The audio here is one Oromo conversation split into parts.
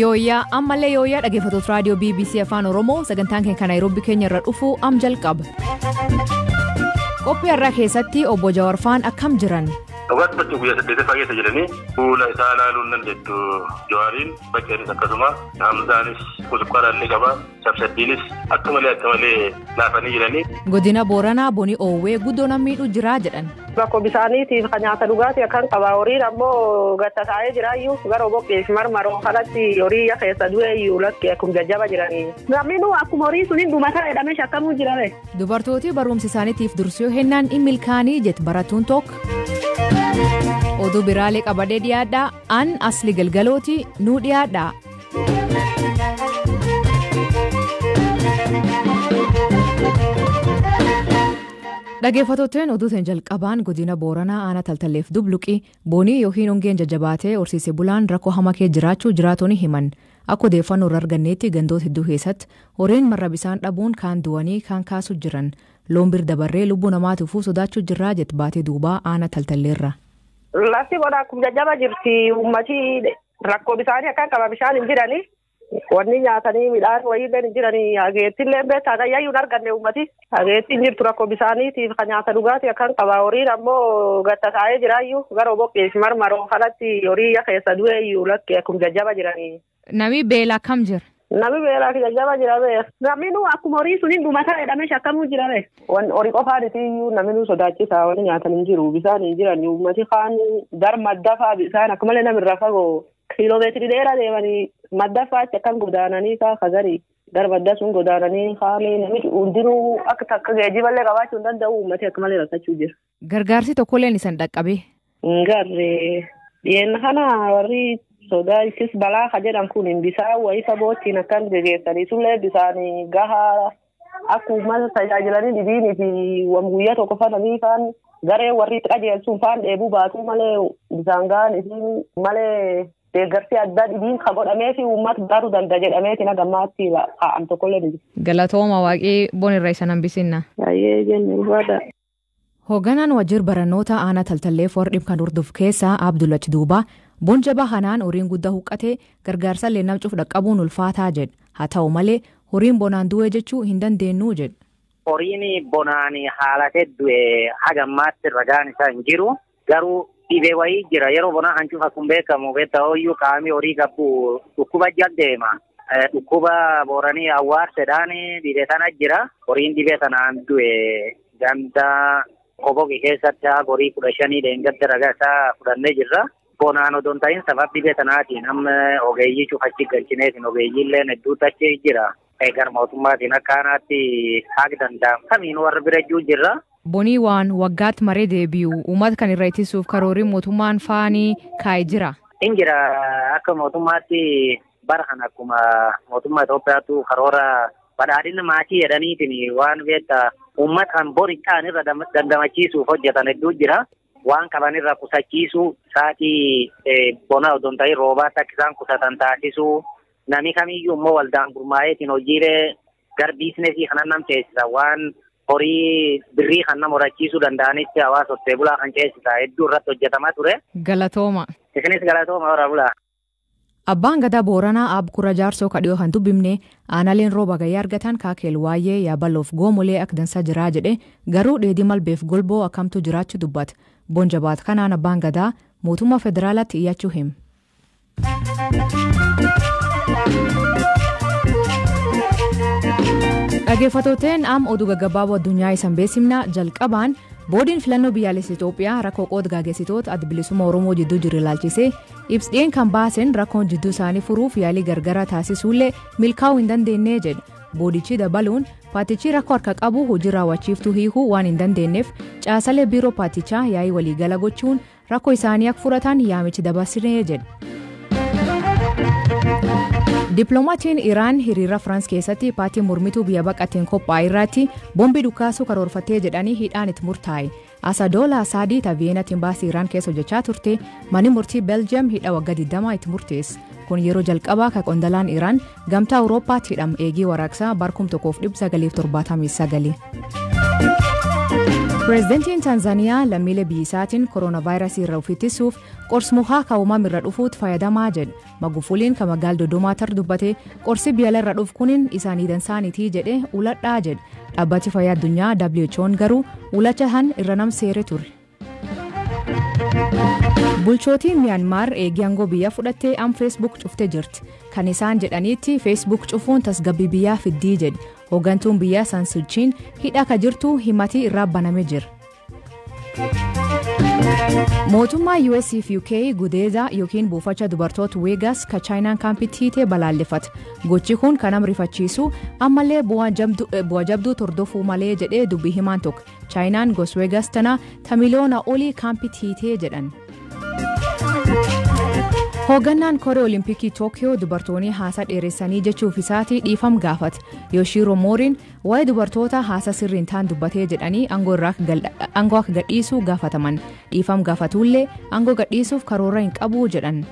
Yooyaa ammallee yooyaa dhaggeeffattoota raadiyoo BBC Afaan Oromoo sagantaan keenya Naayiroobii keenya irra dhufu am jalqaba. Qophii har'aa keessatti obbo Jawaar Faan akkam jiran? Waqtii guyyaa 8 fageessa jedhanii fuula isaa ilaaluun dandeettu Jawaariin bakkeenis akkasuma Hamzaanis kusukkaaraallee qaba sabsaddiinis akka malee laafanii jiranii. Godina Booranaa Bonii Oowwee guddoo nammiidhu jiraa jedhan. Bakka bisaaniitiif kan nyaata dhugaatii akkan qaba horiin ammoo gatta taa'ee jiraayyuu gara boqqeef marmaroo kanatti horii keessa du'eeyyuu lakkee akkuma jajjaba jiranii. Namni akkuma horii suniin dhumataa jedhamee shakkamuu jirame. Dubartooti barumsa isaaniitiif dursiyoo hennaan imilkaanii jet baratuun tokko. Oduu biraalee qabadee dhiyaadhaa an asli galgalooti nuu dhiyaadhaa. Dhaggeeffattootni oduutiin jalqabaan godina Booranaa aanaa taltalleef dubluqii boonii yookiin hongeen jajjabaatee horsiisee bulaan rakkoo hamaa keessa jiraachuu jiraatonni himan akka odeeffannoo irra arganneetti gandoota hedduu keessatti horiin marra bisaan dhabuun kaan du'anii kaan kaasuu jiran loon bir dabarree lubbuu namaatiifuu sodaachuu jirraa jet baatee duubaa aanaa taltalleerra. Lafti bona akkuma jajjaba jirti uummatii rakkoo bisaanii akkan qaba bishaan hin jiranii. Wanni nyaatanii midhaan wayiileen hin jiranii hageettillee beektaa tajaajiluu hin arganne uummati hageettiin jirtu rakkoo bisaaniitiif kan nyaata dhugaatii akkan qaba horiin ammoo gatta taa'ee jiraayyuu gara boqqeef marmaroo kanatti horii keessa du'eeyyuu lakkee akkuma jajjaba jiranii. Namni beela akkam jira? Namni beelaa fi jajjaba jirame namni akkuma horii suniin dhumataa jedhamee shakkamuu jirame. Horii qofaaniitiyyuu namni sodaachisa wanni nyaatan hin jiru bisaan hin jiran uummati kaan darmadda fa'aa bisaan akka malee namirra fagoo. Kiiloomeetirii dheeraa deemanii madda fa'aatti akkan godaananii kaagarii darmadda sun godaananii haali namni hundinuu akka takka geejjiballee qabaachuu hin danda'u uummati akka malee rakkachuu jira. Gargaarsi tokkolleen isan dhaqqabe. Garee dhiyeenya kana warri sodaa isis balaa ka jedhan kun bisaan wayii saboottiin akkan gegeessanii sullee bisaanii gahaa akka uummata tajaajilanii dhibiinii fi guyyaa tokko fananii faan garee warri qajeelchuun faan dheebuu baatuu malee bisaan gahaan isin malee. Deeggarsi addaa dhibiin kan godhamee fi uummata baruu danda'a jedhameetiin hagammaatti kaa'an tokkollee ni jira. Galatooma waaqii bonirra isa nambisinna. Baay'ee jenne ulfaadha. Hoogganaan wajjir barannoota aanaa taltalleef warri kan hordofu keessaa Abdullachi Duubaa bon jabaa kanaan horiin guddaa huqqatee gargaarsa illee namcuuf dhaqqabuun ulfaataa jedha. Haa ta'u malee horiin bonaan du'e jechuu hin dandeenyu jedha. Horiin bonaan haalatee du'e hagammaatti ragaan isaa hin jiru garuu. Dhibee wayii jira yeroo bonaa hancuuf akkuma beekamu beektaa qaamii horii qabu dhukkuba jaldeema. Dhukkuba booranii awwaarsedhaan dhibee sana jira. Horiin dhibee sanaan du'e ganda Koboqi keessatti horii 15 deengadda ragaa isaa fudhannee jirra. Bonaan odoo hin ta'in sababa dhibee sanaatiin amma ogeeyyii cufachi galchineetiin ogeeyyiillee hedduutu achi jira. Eegar mootummaatiin akka aanaatti haga danda'amu kamiin warra bira jirra. Bonii waan waggaatti maree deebi'u uummata kan irra ittisuuf karoorii mootummaan faanii kaa'ee jira. In jira akka mootummaatti bara kana akkuma mootummaa Itoophiyaatu karoora badhaadhina maatii jedhaniitiin waan beektaa uummata kan boriidhaan irra dandamachiisuuf hojjetan hedduu jira. Waan qaban irra qusachiisuu sa'aatii bonaa odoo hin ta'in roobaatti akka isaan qusatan taasisuu namni kamiyyuu immoo waldaan gurmaa'eetiin hojiilee gar biizineesii kanan nam teessisa waan. Horii birrii kan nama horachiisuu danda'anitti hawaasa hortee bulaa kan ceesisaa hedduu irratti hojjetamaa ture. Galatooma. Isinis galatooma hora bulaa. Abbaan gadaa Booranaa Abkura Jaarsoo kadhiyoo kan dubbifne aanaaleen rooba gayyaa argatan kaakeel waayee yaabaloof goomolee akka dansaa jiraa jedhe garuu dheedii malbeef golboo akkamtu jiraachuu dubbata. Bon jabaat kanaan abbaan gadaa mootummaa federaalaatti iyyachuu hima. Dhaggeeffattootni oduu gaggabaaboo addunyaa isan beeksifna jalqabaan boodiin filannoo biyyaalessa Itoophiyaa rakkoo qooda gaggeessitoota adda bilisummaa Oromoo jidduu jiru ilaalchisee ibsidheen kan baasen rakkoon jidduu isaanii furuuf yaalii gargaraa taasisuullee milkaa'uu hin dandeenye jedha. Boodichi dabaluun paartichi rakkoo harka qabu hojii raawwachiiftuu hiikuu waan hin dandeenyeef caasalee biiroo paartichaa yaa'ii waliigala gochuun rakkoo isaanii akka furatan yaamichi dabarsinee jedha. Dippiloomatiin Iraan hiriira Firaans keessatti paartii mormituu biyya baqateen qophaa'e irratti boombii dhukaasuu karoorfattee jedhanii hidhaan itti murtaa'e. Asadoola Asaadii Viyeenaatiin baasii Iraan keessa hojjechaa turte manni murtii Beeljiyeem hidha waggaa 20 itti murteesse. Kun yeroo jalqabaa kan qondalaan Iraan gamtaa Awurooppaatti hidham eegii waraaqsaa barkum 1979. Pireezidantiin Taanzaaniyaa lammiilee biyya isaatiin kooronaavaayirasii irraa of ittisuuf qorsa mukaa kaa'umaan irra dhufuutti fayyadamaa jedhe. Magufuliin kan magaalaa Dodoomaa tar dubbate qorsi biyya irra dhufu kuniin isaanii dansaanitii jedhe uladhaa jedhe. Dhaabbati fayyaa addunyaa WHO'n garuu ulacha han irra nam seere ture. Bulchootiin Miyaanmaar eegii aangoo biyyaa fudhattee am Facebook cuftee jirti. Kan isaan jedhaniitti Facebook cufuun tasgabbii biyyaa fiddii jedhe. Hoggantuun biyyaa Saansilchiin hidha ka jirtu himatii irraa banamee jira. Mootummaa US fi UK gudeedaa yookiin buufacha dubartoota Weegas ka Chaayinaan kaampiti hiitee balaaleffata. Gochi kun kan nama rifachiisu ammallee bu'aa jabduu tordofuu malee jedhee dubbii himaan tokko. Chaayinaan gos Weegas tanaa miliyoona olii kaampiti hiitee jedhan. Hoogganaan Koree Olimpikii Tookiyoo dubartoonni haasaa dheeressanii jechuuf isaatii dhiifam gaafate. Yoshiro Mooriin waa'ee dubartoota haasaa sirriin ta'an dubbatee jedhanii aangoo akka gadhiisuu gaafataman. Dhiifam gaafatullee aangoo gadhiisuuf karoora hin qabu jedhan.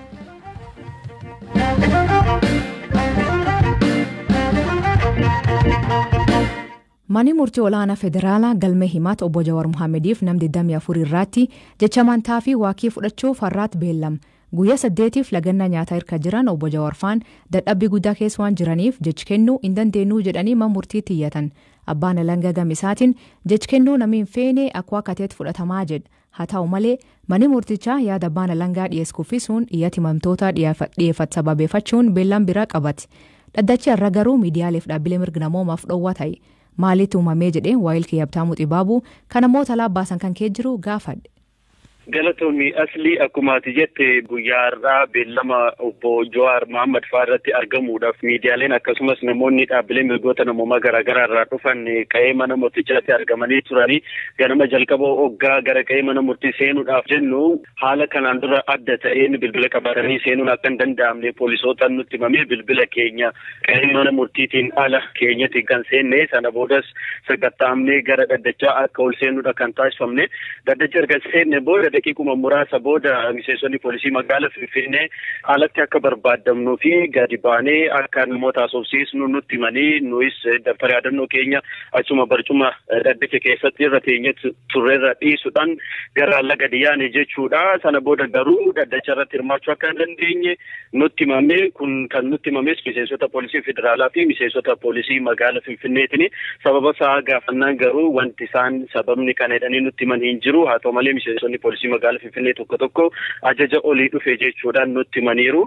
Manni murtii olaanaa federaalaa galmee himaata obbo Jawaar Mohaammeediif nam 24 irratti jecha amantaa fi waaqii fudhachuuf har'aatti beellama. Guyyaa 8tiif lagannaa nyaataa hirka jiran obbo Jawaar faan dadhabbii guddaa keessa waan jiraniif jechi kennuu hin dandeenyu jedhanii mana murtiitti iyyatan. Abbaan alangaa gamisaatiin jechi kennuu namni hin feene akka kateetti fudhatamaa jedha. Haa ta'u malee manni murtichaa yaada abbaan alangaa dhiyeessuufisuun iyyatti himamtoota dhiyeeffatu sababeeffachuun beellam biraa qabate. Dhaddachi irra garuu miidiyaaleef dhaabbilee mirga namoomaaf dhoowwaa ta'e. Maalitti uumamee jedhee waa'il kiyyabtaamuu xibaabuu kan ammoo talaa baasan kan kee jiru gaafadhe. Galatoomii aslii akkuma ati jette guyyaa har'aa beellama obbo Jawaar Mohaammed faa irratti argamuudhaaf miidiyaaleen akkasumas namoonni dhaabbilee mirgoota namoomaa garaagaraa irraa dhufan qa'ee mana murtichaatti argamanii turanii ganama jalqaba hoggaa gara qa'ee mana murtii seenuudhaaf jennu haala kanaan dura adda ta'een bilbila qabatanii seenuun akka hin danda'amne poolisootaan nutti himamee bilbila keenya qa'ee mana murtiitiin ala keenyatti kan seenne sana boodas sakattaa'amnee gara dhaddachaa akka ol seenuudha kan taasifamne dhaddacha erga seenne booda daqiiquma muraasa booda miseensonni poolisii magaalaa Finfinnee alatti akka barbaadamnuu fi gadi baanee akka namoota haasofsiisnu nutti himanii nuyis daftara yaadannoo keenya achuma barcuma dhaddacha keessatti irra teenyetti turreerra dhiisuudhaan gara laga diyaane jechuudha. Sana booda garuu dhaddacha irratti hirmaachuu akka hin dandeenye nutti himame kun kan nutti himames miseensota poolisii federaalaa fi miseensota poolisii magaalaa Finfinneetiin sababa isaa gaafannaan garuu wanti isaan sababni kana jedhanii nutti himan hin jiru. Haa ta'u malee miseensonni poolisii magaalaa Finfinnee tokko ajaja olii dhufe jechuudhaan nutti himaniiru.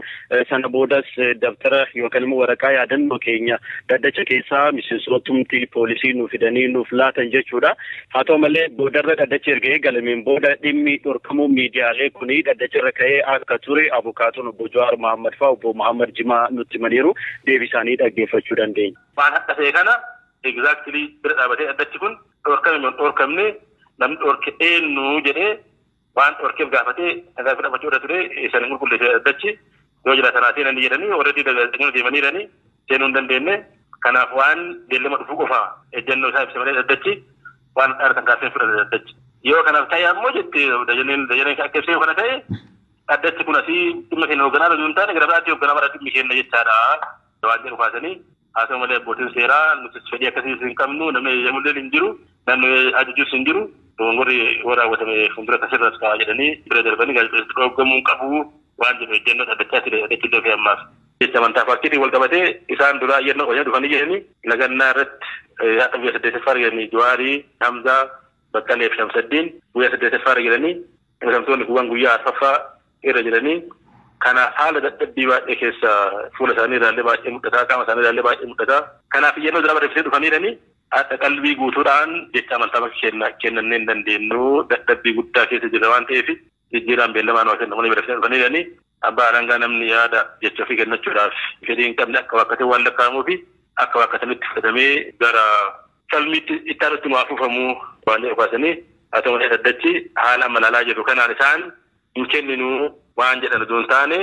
Sana boodas daftara yookaan immoo waraqaa yaadannoo keenya dhaddacha keessaa miseensotumti poolisii nuuf fidanii nuuf laatan jechuudha. Haa ta'u malee boodarra dhaddacha erga eegalameen booda dhimmi dhorkamuu miidiyaalee kuni dhaddacha irra ka'ee akka ture abukaatoon obbo Jawaar Mohaammed faa obbo Mohaammed Jimaa nutti himaniiru. Deebii isaanii dhaggeeffachuu dandeenya. Waan hadha ta'e kana exactly bira dhaabatee dhaddachi kun dhorkamne namni dhorke eenyu jedhee waan dhorkeef gaafatee dhagaa fudhachuu irra ture isaan qulqulleessee dhaddachi yoo jiraatan haasee nan jedhanii already dhaggeeffachuu deemaniiranii seenuu hin dandeenye. Kanaaf waan beellama dhufuu qofaa ejjennoo isaa ibsa malee dhaddachi waan dhaaratan kaasee fudhate dhaddachi. Yoo kanaaf ta'e ammoo jette dajaneen akka ibsee kana ta'e dhaddachi kun asii dhimma keenya hoogganaa osoo hin taane gara biraatti hoogganaa bara dhimmi keenya jechaadha waan jedhu kaasanii. Haa ta'u malee abbootiin seeraa nuti fedhii akkasii hin qabnu namni eeyyamullee hin jiru namni ajajuus hin jiru. Warri raawwatame fuuldura kasirras kaa'aa jedhanii bira darbanii gaazexeessitoota dhorkamuu qabu waan jedhu ejjennoo dhaddachaatti dhaddachi fi ammaaf. Jecha amantaa fakkiitiin wal qabatee isaan duraa iyyannoo qonya dhufanii jedhanii lagannaa irratti haadha guyyaa 8ffaa arganii Jawaarii, Hamzaa, Baqqalee fi Shamsaddiin guyyaa 8ffaa arganii himamtoonni kuwwan guyyaa 4ffaa irra jedhanii kanaaf haala dadhabbii baay'ee keessa fuula isaanii irraallee baay'ee mul'ataa qaama isaanii irraallee baay'ee mul'ataa. Kanaaf iyyannoo duraa barreessanii dhufanii haadha qalbii guutuudhaan jecha amantaa kennannee hin dandeenyu dadhabbii guddaa keessa jira waan ta'eef jijjiiraan beellamaan waa kennamu barreessanii dhufanii abbaa alangaa namni yaada jecha ofii kennachuudhaaf fedhii hin qabne akka wakkatee waan lakkaa'amuu fi akka wakkatanitti fudhatamee gara falmiitti itti aanutti nu afuufamuu waan jedhu kaasanii haa ta'u malee dhaddachi haala amalaalaa jiru kanaan isaan hin kenninu waan jedhan osoo hin taane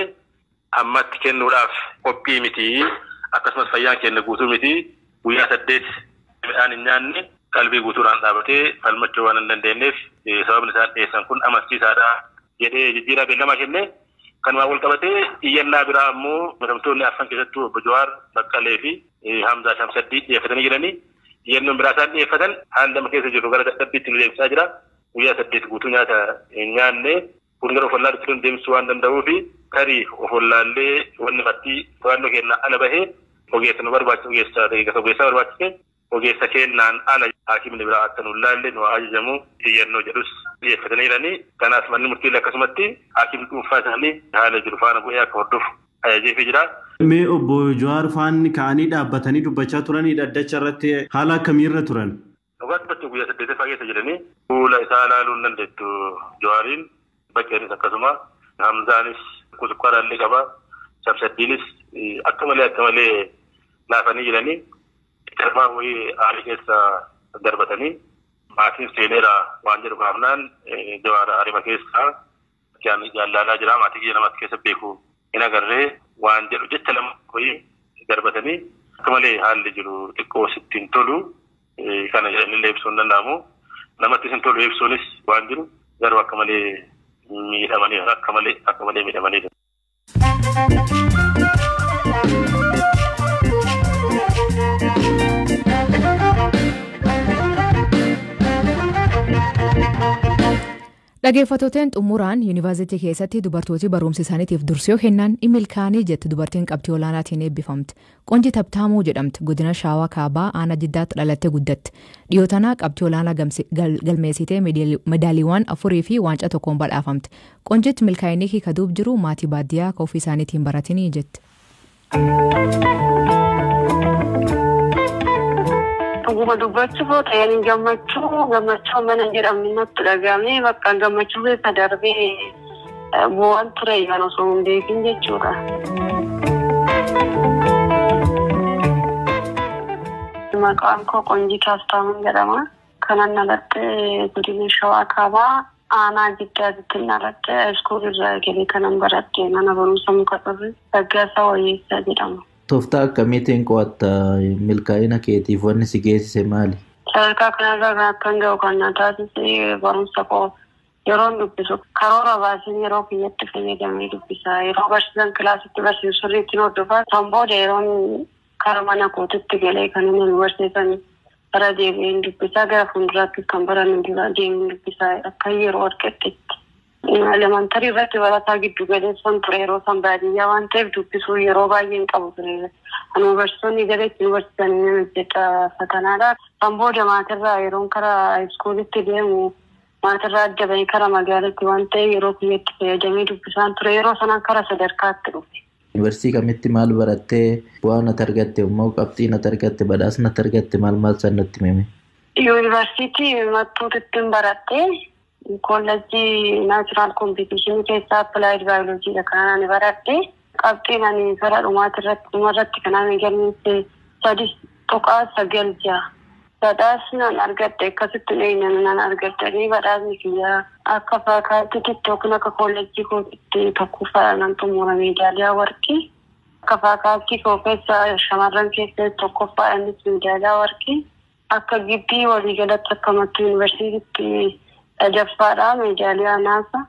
ammatti kennuudhaaf qophii miti akkasumas fayyaan kenna guutuu miti guyyaa 8 midhaan hin nyaanne qalbii guutuudhaan dhaabatee falmachuu waan hin dandeenyeef sababni isaan dhiyeessan kun amansiisaadha jedhee jijjiiraa beellamaa kenne. Kanuma wal qabatee iyyannaa biraa ammoo himamtoonni afran keessattuu obbo Jawaar, Baqqalee fi Hamzaa Shamsaddii dhiyeeffatanii jiranii yennoon biraataan dhiyeeffatan haala keessa jiru gara dadhabbiitti nu deemsaa jira. Guyyaa 8 guutuu nyaata nyaanne kun gara ofollaa ittiin deemsuu waan danda'uuf tarii ofollaallee wanni fatti to'annoo kennaa ala bahee ogeessa nu barbaachisu ogeessa barbaachise ogeessa kennaan ala haakimni biraa akka nu laallee nu ajajamu xiyyannoo jedhus dhiyeeffatanii jiranii. Kanaaf manni murtii akkasumatti haakimni dhuunfaa isaanii haala jiru faana bu'ee akka hordofu ajajeefii jira. Mee obbo Jawaar faanni ka'anii dhaabbatanii dubbachaa turanii dhaddacha irratti haala akkamiirra turan? Dhugaatti bakka guyyaa 8 keessa jedhanii fuula isaa ilaaluu hin dandeettu Jawaariin bakkeenis akkasuma Hamzaanis kusukkaaraallee qaba Shamsaddiinis akka malee laafanii jiranii darmaa wayii aarii keessa darbatanii maatiin seeneera waan jedhu gaafnaan Jawaar aarima keessa jaallalaa jira maatii kiyya namatti keessa beeku hin agarree waan jedhu jecha lama wayii darbatanii akka malee haalli jiru xiqqoo sittiin tolu kana jedhanii ibsuun danda'amu. Namatti sin tolu ibsuunis waan jiru garuu akka malee miidhamanii akka malee miidhamanii. Dhaggeeffattoonni xumuraan yuunivarsiitii keessatti dubartooti barumsa isaaniitiif dursii kennan imilkaanii jette dubartiin qabxii olaanaatiin eebbifamte. Qonji Tabtaamuu jedhamte godina Shaawaa Kaabaa aanaa Jiddaatti dhalattee guddatte. Dhiyootanaa qabxii olaanaa galmeessitee medaaliiwwan 4 fi waancaa 1 badhaafamte. Qonjitti milkaa'inii kaduuf jiru maatii baadiyyaa ka ofii isaaniitiin baratanii jette. Dhuguma dubbachuuf ta'een gammachuu mana jedhamni natti dhaga'ame bakka gammachuu keessa darbee bu'aan ture kan osoo hin beekin jechuudha. Maqaan koo Qonjii Tabtaamuu jedhama. Kanan dhalatte godina Shawaa Kaabaa aanaa Jiddaatti dhalatte iskuulirraa eegalee kanan baradhe mana barumsa muka xurri Raggaasaa Wayyeessaa jedhama. Tooftaa akkamiitiin qo'atta milkaa'ina keetiif wanni si geessise maali? Sadarkaa kanarraa akkan ga'u kan na taasise barumsa koo yeroon dubbisu karoora baaseen yeroo kiyyatti fayyadamee dubbisa. Yeroo barsiisan kilaasitti barsiisu sirriitti hordofaa kan booda yeroon kara mana kootitti galee kan inni barsiisan bara deebiin dubbisaa gara fuulduraatti kan baran deebiin dubbisaa akka yeroo argattetti. Elementarii irratti barataa giddu galeessan ture yeroo san baadiyyaa waan ta'eef dubbisuu yeroo baay'een qabu ture. Anuma barsiisonni galeetti nu barsiisanii hojjeta fatanaadha. Kan booda maatirraa yeroon karaa iskuulitti deemu maatirraa adda bahee karaa magaalaatti waan ta'eef yeroo kiyyatti fayyadamee dubbisaan ture yeroo sanaan karaa sadarkaatti dhufe. Yuunivarsiitii kamitti maal barattee bu'aa natti argatte immoo qabxii natti argatte badhaasa natti argatte maal san natti himi? Yuunivarsiitii Mattuutitti barattee Koolleejjii Naachiraal Kompiitishinii keessaa Appilaayid Baayoloojii kanaan baradhe qabxiin ani gara dhumarratti kanaan galmeesse 3.9 badhaasni nan argadhe akkasitti nan argadhanii badhaasni kiyyaa akka faakaaltiitti yookiin akka koolleejjii kootitti tokkoffaa nan xumura meedaaliyaa warqii akka faakaaltii koo keessa shamarran keessa tokkoffaa innis meedaaliyaa warqii akka gibbii waliigalatti akka Mattuu Yuunivarsiitiitti Jaffaadhaa meedaaliyaa naasa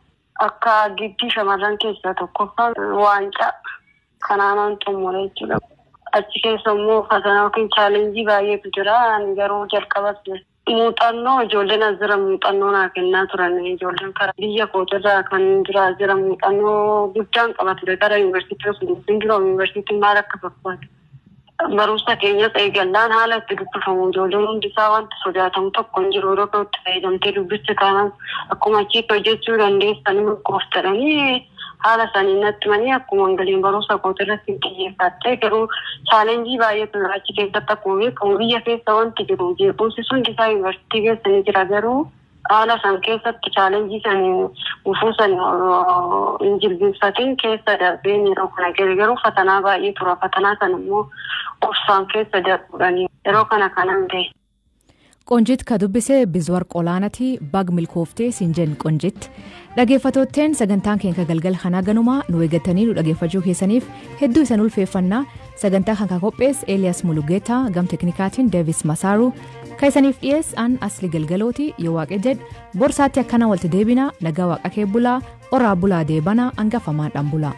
akka gibbii shamarran keessaa tokkoffaa waancaa kanaan xumura jechuudha. Achi keessa immoo fatanaa yookiin chaalenjii baay'eetu jira. Ani garuu jalqabas muuxannoo ijoolleen as jira muuxannoo naa kennaa turan ijoolleen karaa biyya kootirraa kan jira muuxannoo guddaan qaba ture gara yuunivarsiitii sun jiru yuunivarsiitiin maal akka fakkaatu. Barumsa keenyas eegallaan haala itti dubbifamu ijoolleen hundisaa wanti sodaatamu tokko hin jiru yeroo itti fayyadamtee dubbiste kanan akkuma achiitti hojjechuu dandeessanii milkooftadhanii haala saniin natti manii akkuma angaliin barumsa kootirratti xiyyeeffattee garuu chaalenjii baay'eetu achi keessatti akkuma beekamu biyya keessa wanti jiru jeequmsi sun isaa yuunivarsiitii keessa ni jira garuu haala san keessatti chaalenjii sanii ufuu sanii hin jilbiinfatiin keessa darbeen yeroo kana garuu fatanaa baay'ee tura fatanaa sana immoo obsaan keessa darbuudhanii yeroo kana kanan ta'e. Qonjit ka dubbise Bizwar Qolaanati bag milkooftee Sinjen Qonjit. Dhaggeeffattootteen sagantaan keenya galgal kanaa ganumaa nu eeggatanii nu dhaggeeffachuu keessaniif hedduu isin ulfeeffannaa. Sagantaa kan qopheesse Elias Mulugeetaa gam teknikaatiin Davis Masaaru ka isaniif dhiyeessan Asli Galgalooti yoo waaqe jedh borsaatti akkana walti deebina nagaa waaqa kee bulaa oraa bulaa deebana hangafamaadhaan bulaa.